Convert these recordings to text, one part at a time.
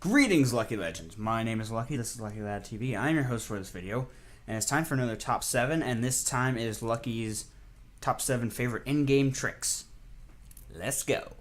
Greetings, Lucky Legends. My name is Lucky. This is Lucky Lad TV. I'm your host for this video, and it's time for another top 7, and this time is Lucky's top 7 favorite in-game tricks. Let's go.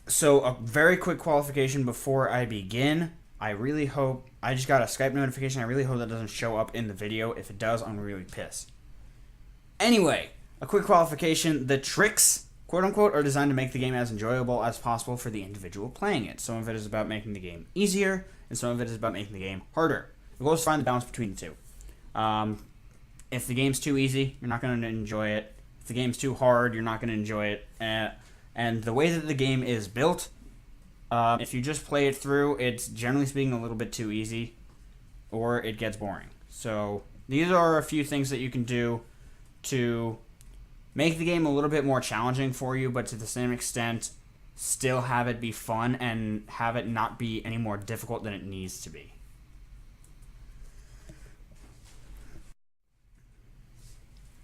So, a very quick qualification before I begin. I just got a Skype notification. I really hope that doesn't show up in the video. If it does, I'm really pissed. Anyway, a quick qualification. The tricks, quote-unquote, are designed to make the game as enjoyable as possible for the individual playing it. Some of it is about making the game easier, and some of it is about making the game harder. The goal is to find the balance between the two. If the game's too easy, you're not going to enjoy it. If the game's too hard, you're not going to enjoy it. And the way that the game is built, if you just play it through, it's generally speaking a little bit too easy, or it gets boring. So these are a few things that you can do to make the game a little bit more challenging for you, but to the same extent, still have it be fun and have it not be any more difficult than it needs to be.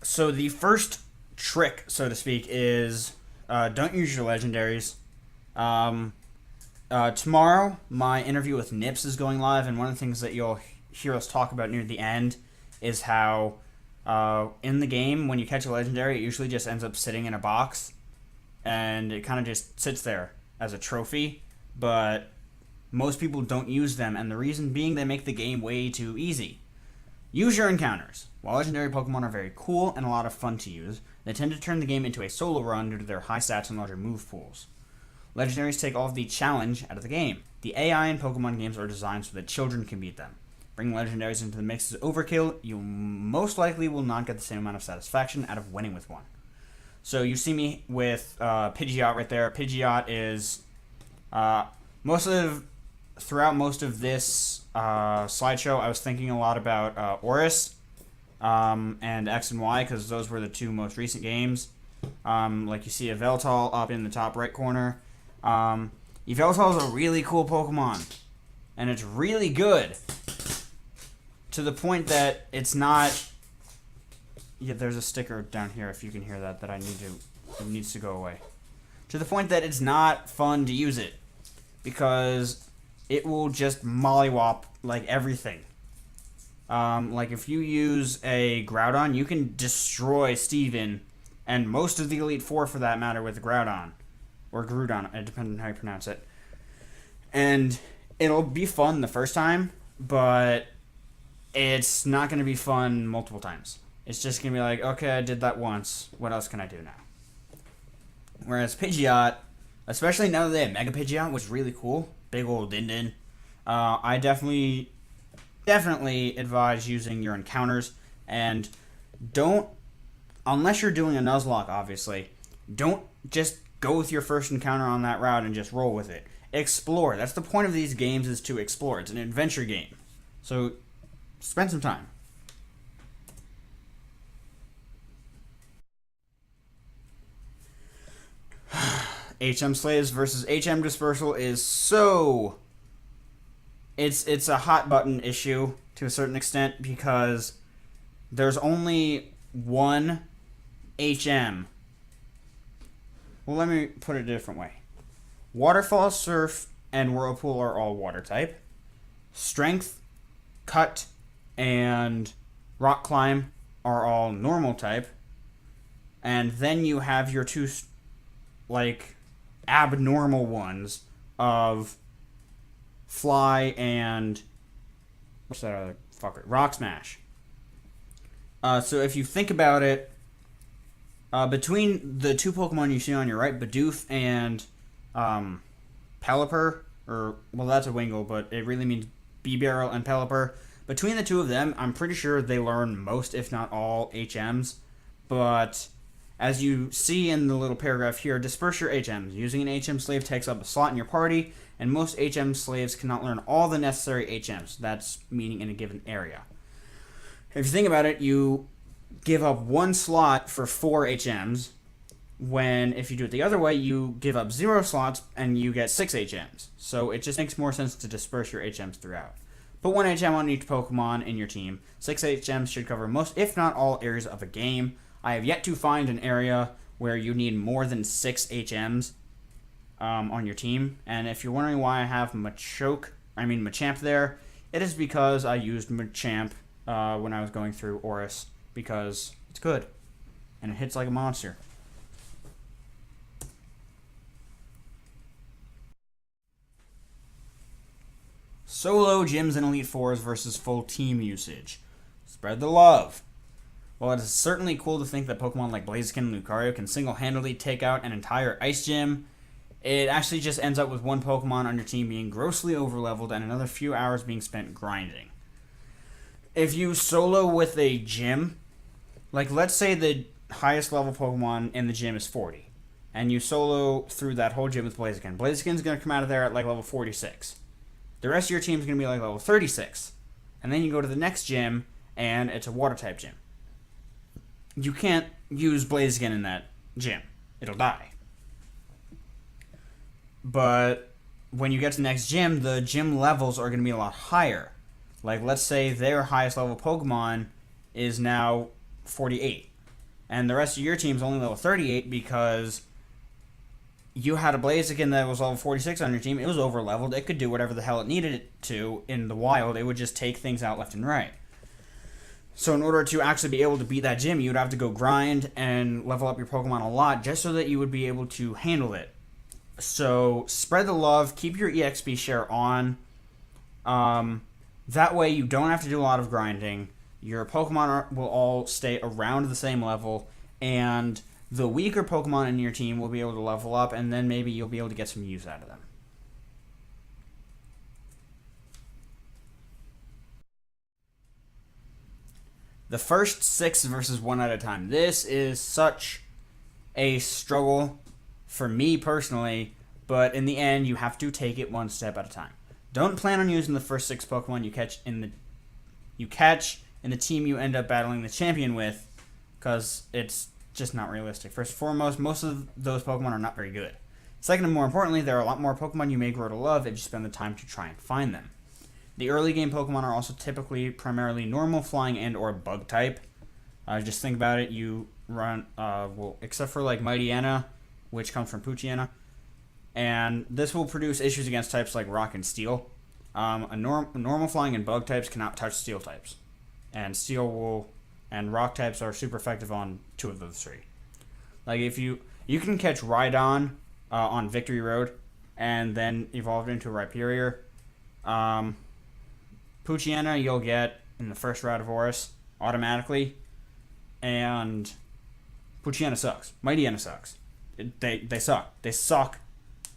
So the first trick, so to speak, is don't use your legendaries. Tomorrow, my interview with Nips is going live, and one of the things that you'll hear us talk about near the end is how in the game, when you catch a legendary, it usually just ends up sitting in a box, and it kind of just sits there as a trophy, but most people don't use them, and the reason being they make the game way too easy. Use your encounters. While legendary Pokemon are very cool and a lot of fun to use, they tend to turn the game into a solo run due to their high stats and larger move pools. Legendaries take all of the challenge out of the game. The AI in Pokemon games are designed so that children can beat them. Bringing legendaries into the mix is overkill. You most likely will not get the same amount of satisfaction out of winning with one. So you see me with Pidgeot right there. Pidgeot is throughout most of this slideshow, I was thinking a lot about Oris and X and Y, because those were the two most recent games. Like you see a Veltal up in the top right corner. Yveltal is a really cool Pokemon, and it's really good, to the point that it's not... Yeah, there's a sticker down here, if you can hear that, it needs to go away. To the point that it's not fun to use it, because it will just mollywop like everything. Like if you use a Groudon, you can destroy Steven and most of the Elite Four for that matter with Groudon. Or Groudon, it depends on how you pronounce it. And it'll be fun the first time, but it's not going to be fun multiple times. It's just going to be like, okay, I did that once. What else can I do now? Whereas Pidgeot, especially now that they have Mega Pidgeot, which is really cool. Big old Din-Din. I definitely advise using your encounters. And don't, unless you're doing a Nuzlocke, obviously, don't just go with your first encounter on that route and just roll with it. Explore. That's the point of these games, is to explore. It's an adventure game. So spend some time. HM Slaves versus HM Dispersal is so... It's a hot button issue to a certain extent, because there's only one HM. Well, let me put it a different way. Waterfall, Surf, and Whirlpool are all water type. Strength, Cut, and Rock Climb are all normal type. And then you have your two, like, abnormal ones of Fly and... what's that other fucker? Rock Smash. So if you think about it, between the two Pokemon you see on your right, Bidoof and Pelipper, or, well, that's a Wingull, but it really means Bibarel and Pelipper. Between the two of them, I'm pretty sure they learn most, if not all, HMs. But as you see in the little paragraph here, disperse your HMs. Using an HM slave takes up a slot in your party, and most HM slaves cannot learn all the necessary HMs. That's meaning in a given area. If you think about it, you give up one slot for 4 HMs, when if you do it the other way, you give up 0 slots and you get 6 HMs. So it just makes more sense to disperse your HMs throughout. Put 1 HM on each Pokemon in your team. 6 HMs should cover most, if not all, areas of a game. I have yet to find an area where you need more than 6 HMs on your team. And if you're wondering why I have Machamp there, it is because I used Machamp when I was going through Oris, because it's good and it hits like a monster. Solo gyms and Elite Fours versus full team usage. Spread the love. While it is certainly cool to think that Pokemon like Blaziken and Lucario can single-handedly take out an entire Ice Gym, it actually just ends up with one Pokemon on your team being grossly overleveled and another few hours being spent grinding. If you solo with a gym, like let's say the highest level Pokemon in the gym is 40, and you solo through that whole gym with Blaziken. Blaziken's going to come out of there at like level 46. The rest of your team's going to be like level 36. And then you go to the next gym, and it's a water-type gym. You can't use Blaziken in that gym. It'll die. But when you get to the next gym, the gym levels are going to be a lot higher. Like, let's say their highest level Pokemon is now 48. And the rest of your team's only level 38 because you had a Blaziken that was level 46 on your team. It was over-leveled. It could do whatever the hell it needed it to in the wild. It would just take things out left and right. So in order to actually be able to beat that gym, you'd have to go grind and level up your Pokemon a lot just so that you would be able to handle it. So spread the love. Keep your EXP share on. That way you don't have to do a lot of grinding. Your Pokemon will all stay around the same level, and the weaker Pokemon in your team will be able to level up, and then maybe you'll be able to get some use out of them. The first 6 versus 1 at a time. This is such a struggle for me personally, but in the end, you have to take it one step at a time. Don't plan on using the first 6 Pokemon you catch in the team you end up battling the champion with, because it's just not realistic. First and foremost, most of those Pokemon are not very good. Second and more importantly, there are a lot more Pokemon you may grow to love if you spend the time to try and find them. The early game Pokemon are also typically primarily normal, flying, and or bug type. Just think about it, you run, except for like Mightyena, which comes from Poochyena, and this will produce issues against types like Rock and Steel. Normal, flying, and bug types cannot touch Steel types, and and Rock types are super effective on 2 of those 3. Like if you can catch Rhydon on Victory Road, and then evolve it into a Rhyperior. Poochyena you'll get in the first route of Oris automatically, and Poochyena sucks. Mightyena sucks. They suck. They suck,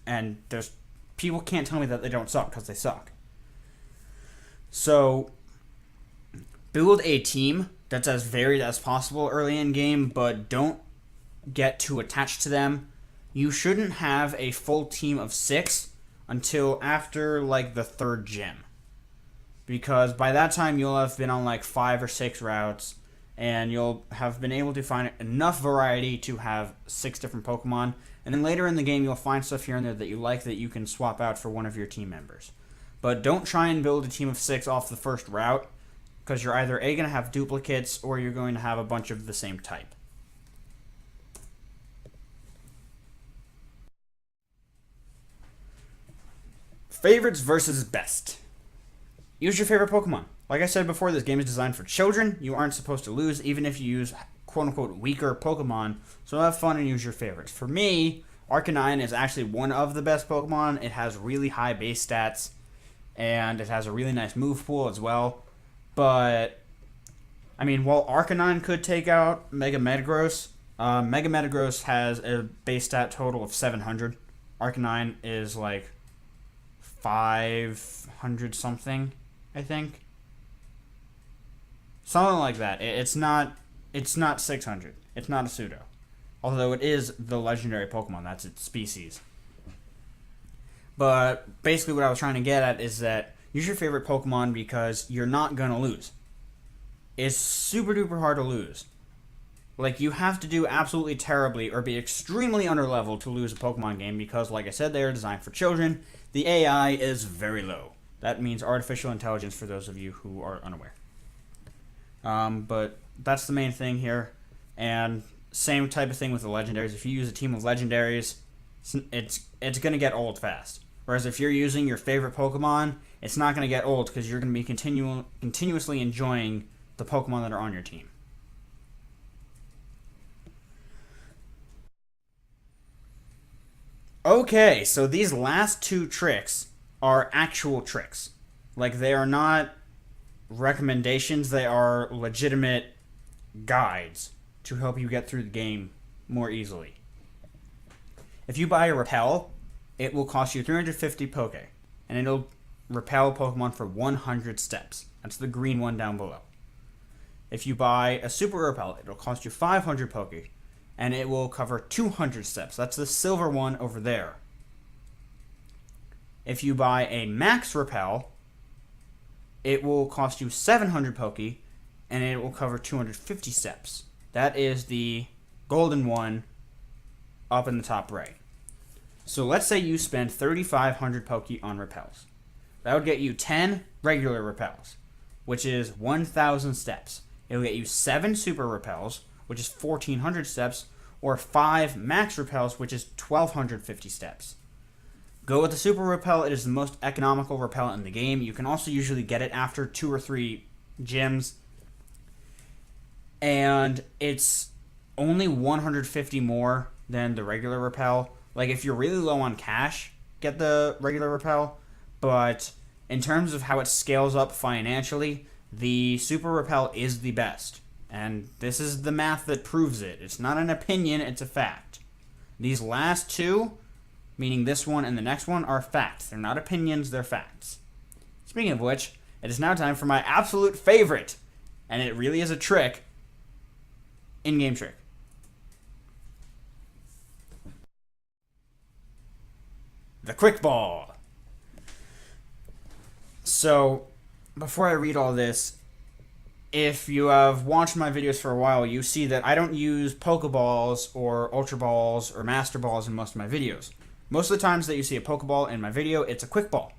and there's people can't tell me that they don't suck because they suck. So build a team that's as varied as possible early in game, but don't get too attached to them. You shouldn't have a full team of 6 until after like the 3rd gym, because by that time you'll have been on like 5 or 6 routes, and you'll have been able to find enough variety to have 6 different Pokemon, and then later in the game you'll find stuff here and there that you like that you can swap out for one of your team members. But don't try and build a team of 6 off the first route, because you're either A, going to have duplicates, or you're going to have a bunch of the same type. Favorites versus best. Use your favorite Pokemon. Like I said before, this game is designed for children. You aren't supposed to lose, even if you use quote-unquote weaker Pokemon, so have fun and use your favorites. For me, Arcanine is actually one of the best Pokemon. It has really high base stats, and it has a really nice move pool as well. But, I mean, while Arcanine could take out Mega Metagross, Mega Metagross has a base stat total of 700. Arcanine is like 500 something, I think. Something like that. It's not 600. It's not a pseudo. Although it is the legendary Pokemon. That's its species. But basically what I was trying to get at is that use your favorite Pokemon because you're not going to lose. It's super duper hard to lose. Like, you have to do absolutely terribly or be extremely underleveled to lose a Pokemon game because, like I said, they are designed for children. The AI is very low. That means artificial intelligence for those of you who are unaware. But that's the main thing here. And same type of thing with the legendaries. If you use a team of legendaries, it's going to get old fast. Whereas if you're using your favorite Pokemon, it's not going to get old because you're going to be continuously enjoying the Pokemon that are on your team. Okay, so these last two tricks are actual tricks. Like, they are not recommendations, they are legitimate guides to help you get through the game more easily. If you buy a Repel, it will cost you 350 Poke, and it'll repel Pokemon for 100 steps. That's the green one down below. If you buy a Super Repel, it'll cost you 500 Poke, and it will cover 200 steps. That's the silver one over there. If you buy a Max Repel, it will cost you 700 Poke, and it will cover 250 steps. That is the golden one up in the top right. So let's say you spend 3,500 Poke on Repels. That would get you 10 regular Repels, which is 1,000 steps. It will get you 7 Super Repels, which is 1,400 steps, or 5 Max Repels, which is 1,250 steps. Go with the Super Repel. It is the most economical repellent in the game. You can also usually get it after 2 or 3 gyms. And it's only 150 more than the regular Repel. Like, if you're really low on cash, get the regular Repel. But in terms of how it scales up financially, the Super Repel is the best. And this is the math that proves it. It's not an opinion, it's a fact. These last two, meaning this one and the next one, are facts. They're not opinions, they're facts. Speaking of which, it is now time for my absolute favorite, and it really is a trick, in-game trick. The Quick Ball. So, before I read all this, if you have watched my videos for a while, you see that I don't use Pokeballs or Ultra Balls or Master Balls in most of my videos. Most of the times that you see a Pokeball in my video, it's a Quick Ball.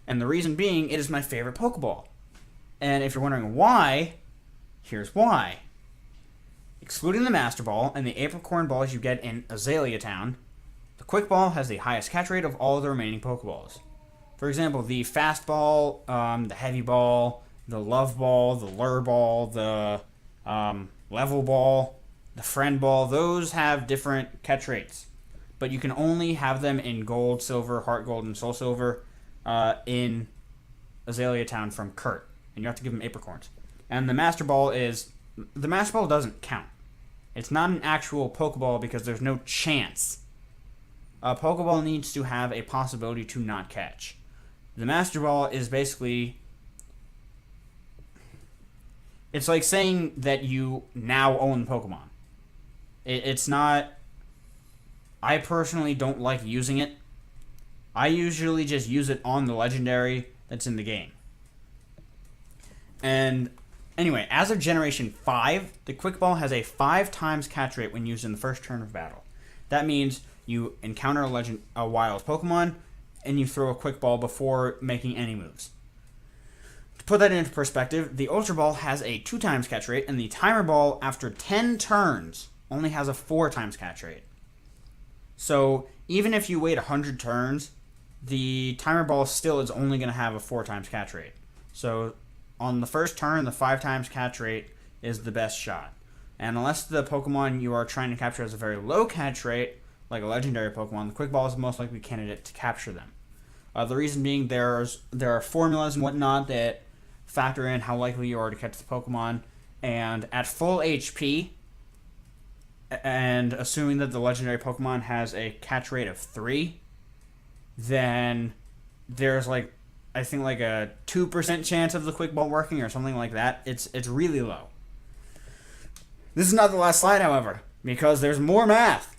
And the reason being, it is my favorite Pokeball. And if you're wondering why, here's why. Excluding the Master Ball and the Apricorn Balls you get in Azalea Town, the Quick Ball has the highest catch rate of all the remaining Pokeballs. For example, the Fast Ball, the Heavy Ball, the Love Ball, the Lure Ball, the Level Ball, the Friend Ball, those have different catch rates. But you can only have them in Gold, Silver, Heart Gold, and Soul Silver in Azalea Town from Kurt. And you have to give them Apricorns. And the Master Ball doesn't count. It's not an actual Pokeball because there's no chance. A Pokeball needs to have a possibility to not catch. The Master Ball is basically... It's like saying that you now own Pokemon. It's not... I personally don't like using it. I usually just use it on the legendary that's in the game. And anyway, as of Generation 5, the Quick Ball has a 5 times catch rate when used in the first turn of battle. That means you encounter a wild Pokemon, and you throw a Quick Ball before making any moves. To put that into perspective, the Ultra Ball has a 2 times catch rate, and the Timer Ball, after 10 turns, only has a 4 times catch rate. So, even if you wait 100 turns, the Timer Ball still is only going to have a 4 times catch rate. So, on the first turn, the 5 times catch rate is the best shot. And unless the Pokemon you are trying to capture has a very low catch rate, like a legendary Pokemon, the Quick Ball is the most likely candidate to capture them. The reason being there are formulas and whatnot that factor in how likely you are to catch the Pokemon. And at full HP, and assuming that the legendary Pokemon has a catch rate of 3, then there's I think a 2% chance of the Quick Ball working or something like that. It's really low. This is not the last slide, however, because there's more math.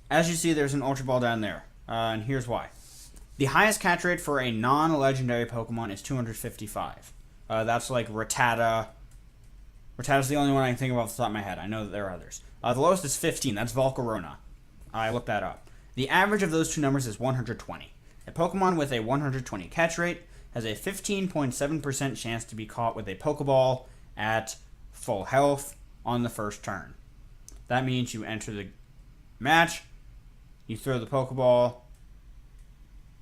As you see, there's an Ultra Ball down there, and here's why. The highest catch rate for a non-legendary Pokemon is 255. That's like Rattata. Rattata's the only one I can think of off the top of my head. I know that there are others. The lowest is 15. That's Volcarona. I looked that up. The average of those two numbers is 120. A Pokemon with a 120 catch rate has a 15.7% chance to be caught with a Pokeball at full health on the first turn. That means you enter the match, you throw the Pokeball,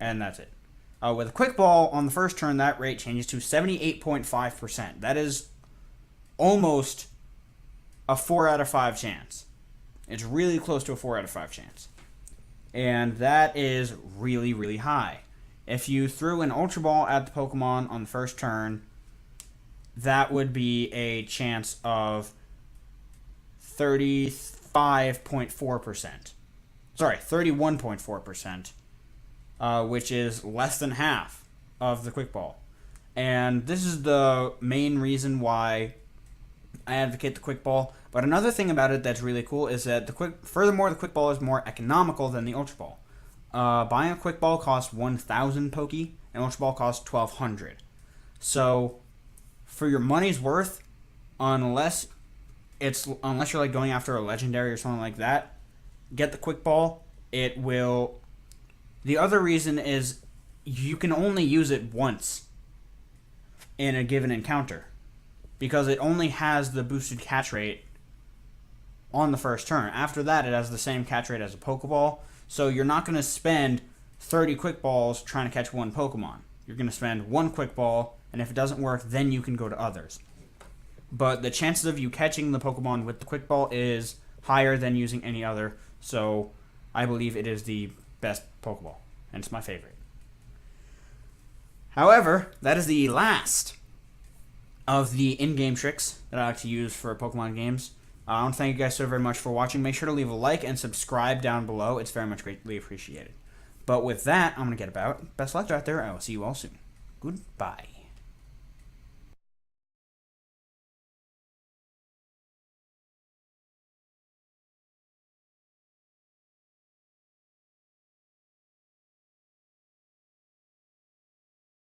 and that's it. With a Quick Ball on the first turn, that rate changes to 78.5%. That is almost a 4 out of 5 chance. It's really close to a 4 out of 5 chance. And that is really, really high. If you threw an Ultra Ball at the Pokemon on the first turn, that would be a chance of 35.4%. Sorry, 31.4%. Which is less than half of the Quick Ball. And this is the main reason why I advocate the Quick Ball. But another thing about it that's really cool is that furthermore, the Quick Ball is more economical than the Ultra Ball. Buying a Quick Ball costs 1,000 Poke, and Ultra Ball costs 1,200. So, for your money's worth, unless you're like going after a legendary or something like that, get the Quick Ball. It will. The other reason is you can only use it once in a given encounter because it only has the boosted catch rate on the first turn. After that, it has the same catch rate as a Pokeball, so you're not going to spend 30 Quick Balls trying to catch one Pokemon. You're going to spend one Quick Ball, and if it doesn't work, then you can go to others. But the chances of you catching the Pokemon with the Quick Ball is higher than using any other, so I believe it is the best Pokeball, and it's my favorite. However, that is the last of the in-game tricks that I like to use for Pokemon games. I want to thank you guys so very much for watching. Make sure to leave a like and subscribe down below. It's very much greatly appreciated. But with that, I'm going to get about. Best luck out there. I will see you all soon. Goodbye.